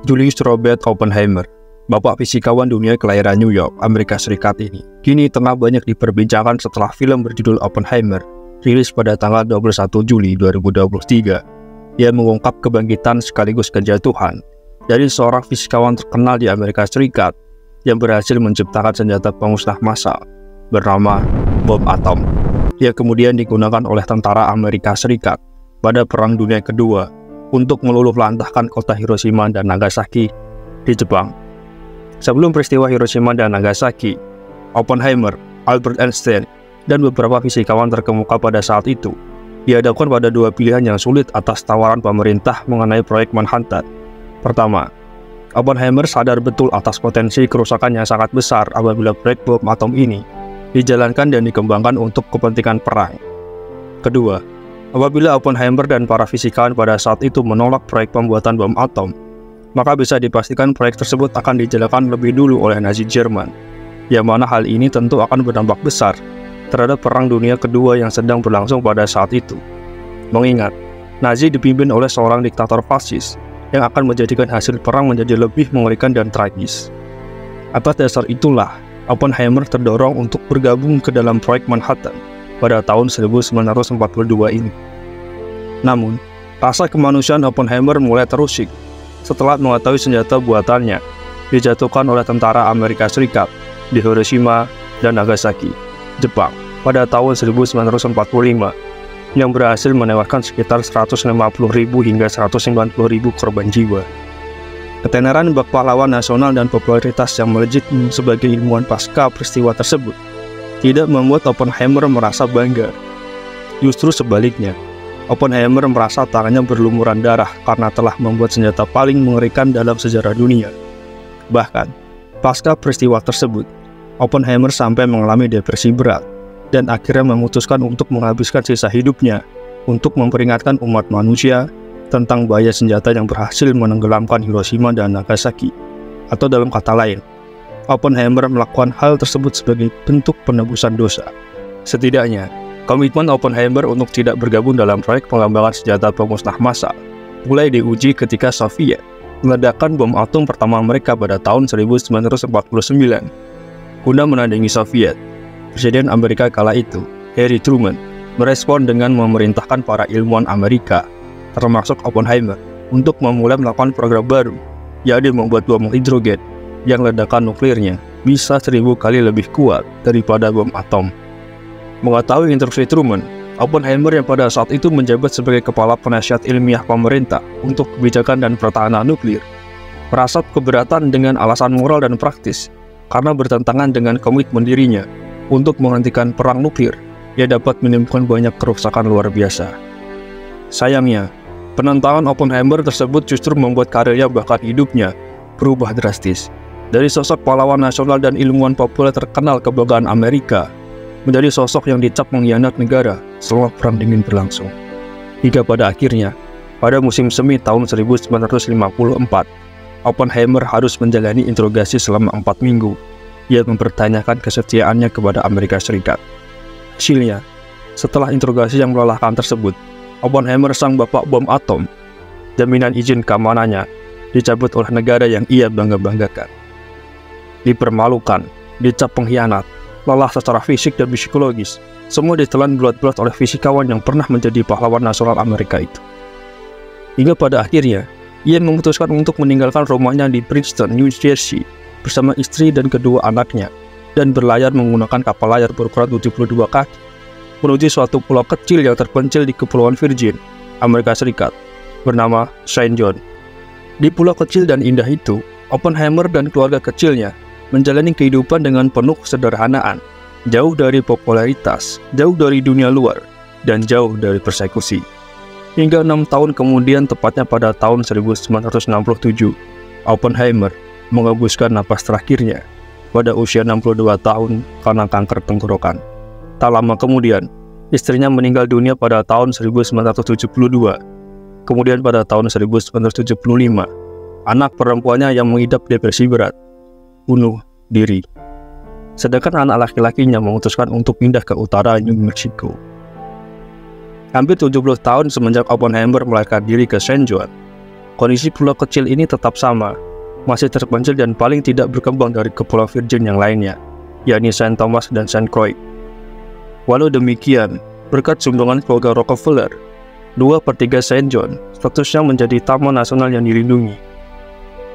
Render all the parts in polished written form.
Julius Robert Oppenheimer, bapak fisikawan dunia kelahiran New York, Amerika Serikat ini, kini tengah banyak diperbincangkan setelah film berjudul Oppenheimer rilis pada tanggal 21 Juli 2023. Ia mengungkap kebangkitan sekaligus kejatuhan dari seorang fisikawan terkenal di Amerika Serikat yang berhasil menciptakan senjata pemusnah massal bernama bom atom, yang kemudian digunakan oleh tentara Amerika Serikat pada Perang Dunia Kedua untuk meluluhlantahkan kota Hiroshima dan Nagasaki di Jepang. Sebelum peristiwa Hiroshima dan Nagasaki, Oppenheimer, Albert Einstein, dan beberapa fisikawan terkemuka pada saat itu dihadapkan pada dua pilihan yang sulit atas tawaran pemerintah mengenai proyek Manhattan. Pertama, Oppenheimer sadar betul atas potensi kerusakan yang sangat besar apabila proyek bom atom ini dijalankan dan dikembangkan untuk kepentingan perang. Kedua, apabila Oppenheimer dan para fisikawan pada saat itu menolak proyek pembuatan bom atom, maka bisa dipastikan proyek tersebut akan dijalankan lebih dulu oleh Nazi Jerman, yang mana hal ini tentu akan berdampak besar terhadap Perang Dunia Kedua yang sedang berlangsung pada saat itu. Mengingat, Nazi dipimpin oleh seorang diktator fasis yang akan menjadikan hasil perang menjadi lebih mengerikan dan tragis. Atas dasar itulah, Oppenheimer terdorong untuk bergabung ke dalam proyek Manhattan pada tahun 1942 ini. Namun, rasa kemanusiaan Oppenheimer mulai terusik setelah mengetahui senjata buatannya dijatuhkan oleh tentara Amerika Serikat di Hiroshima dan Nagasaki, Jepang pada tahun 1945 yang berhasil menewaskan sekitar 150.000 hingga 190.000 korban jiwa. Ketenaran bak pahlawan nasional dan popularitas yang melejit sebagai ilmuwan pasca peristiwa tersebut tidak membuat Oppenheimer merasa bangga. Justru sebaliknya, Oppenheimer merasa tangannya berlumuran darah karena telah membuat senjata paling mengerikan dalam sejarah dunia. Bahkan, pasca peristiwa tersebut, Oppenheimer sampai mengalami depresi berat dan akhirnya memutuskan untuk menghabiskan sisa hidupnya untuk memperingatkan umat manusia tentang bahaya senjata yang berhasil menenggelamkan Hiroshima dan Nagasaki. Atau dalam kata lain, Oppenheimer melakukan hal tersebut sebagai bentuk penebusan dosa. Setidaknya, komitmen Oppenheimer untuk tidak bergabung dalam proyek pengembangan senjata pemusnah massal mulai diuji ketika Soviet meledakkan bom atom pertama mereka pada tahun 1949. Guna menandingi Soviet, Presiden Amerika kala itu, Harry Truman, merespon dengan memerintahkan para ilmuwan Amerika, termasuk Oppenheimer, untuk memulai melakukan program baru, yaitu membuat bom hidrogen yang ledakan nuklirnya bisa 1000 kali lebih kuat daripada bom atom. Mengetahui instruksi Truman, Oppenheimer yang pada saat itu menjabat sebagai kepala penasihat ilmiah pemerintah untuk kebijakan dan pertahanan nuklir, merasa keberatan dengan alasan moral dan praktis karena bertentangan dengan komitmen dirinya untuk menghentikan perang nuklir yang dapat menimbulkan banyak kerusakan luar biasa. Sayangnya, penentangan Oppenheimer tersebut justru membuat karirnya bahkan hidupnya berubah drastis. Dari sosok pahlawan nasional dan ilmuwan populer terkenal kebanggaan Amerika, menjadi sosok yang dicap mengkhianat negara selama Perang Dingin berlangsung. Hingga pada akhirnya, pada musim semi tahun 1954, Oppenheimer harus menjalani interogasi selama 4 minggu. Ia mempertanyakan kesetiaannya kepada Amerika Serikat. Hasilnya, setelah interogasi yang melelahkan tersebut, Oppenheimer, sang bapak bom atom, jaminan izin keamanannya dicabut oleh negara yang ia bangga-banggakan. Dipermalukan, dicap pengkhianat, lelah secara fisik dan psikologis, semua ditelan bulat-bulat oleh fisikawan yang pernah menjadi pahlawan nasional Amerika itu. Hingga pada akhirnya, ia memutuskan untuk meninggalkan rumahnya di Princeton, New Jersey, bersama istri dan kedua anaknya, dan berlayar menggunakan kapal layar berukuran 72 kaki, menuju suatu pulau kecil yang terpencil di Kepulauan Virgin, Amerika Serikat, bernama Saint John. Di pulau kecil dan indah itu, Oppenheimer dan keluarga kecilnya menjalani kehidupan dengan penuh kesederhanaan, jauh dari popularitas, jauh dari dunia luar, dan jauh dari persekusi. Hingga 6 tahun kemudian, tepatnya pada tahun 1967, Oppenheimer mengembuskan napas terakhirnya pada usia 62 tahun karena kanker tenggorokan. Tak lama kemudian, istrinya meninggal dunia pada tahun 1972. Kemudian pada tahun 1975, anak perempuannya yang mengidap depresi berat bunuh diri. Sedangkan anak laki-lakinya memutuskan untuk pindah ke utara New Mexico. Hampir 70 tahun semenjak Oppenheimer melarikan diri ke Saint John, kondisi pulau kecil ini tetap sama, masih terpencil dan paling tidak berkembang dari Kepulauan Virgin yang lainnya, yakni Saint Thomas dan Saint Croix. Walau demikian, berkat sumbangan keluarga Rockefeller, 2/3 Saint John statusnya menjadi taman nasional yang dilindungi.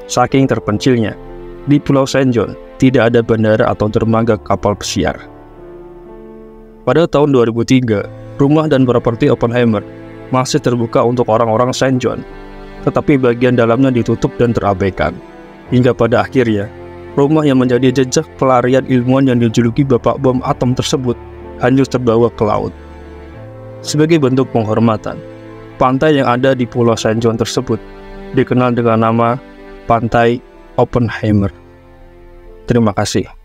Saking terpencilnya, di Pulau Saint John tidak ada bandara atau dermaga kapal pesiar. Pada tahun 2003, rumah dan properti Oppenheimer masih terbuka untuk orang-orang Saint John, tetapi bagian dalamnya ditutup dan terabaikan. Hingga pada akhirnya, rumah yang menjadi jejak pelarian ilmuwan yang dijuluki Bapak Bom Atom tersebut hanyut terbawa ke laut. Sebagai bentuk penghormatan, pantai yang ada di Pulau Saint John tersebut dikenal dengan nama Pantai Oppenheimer. Terima kasih.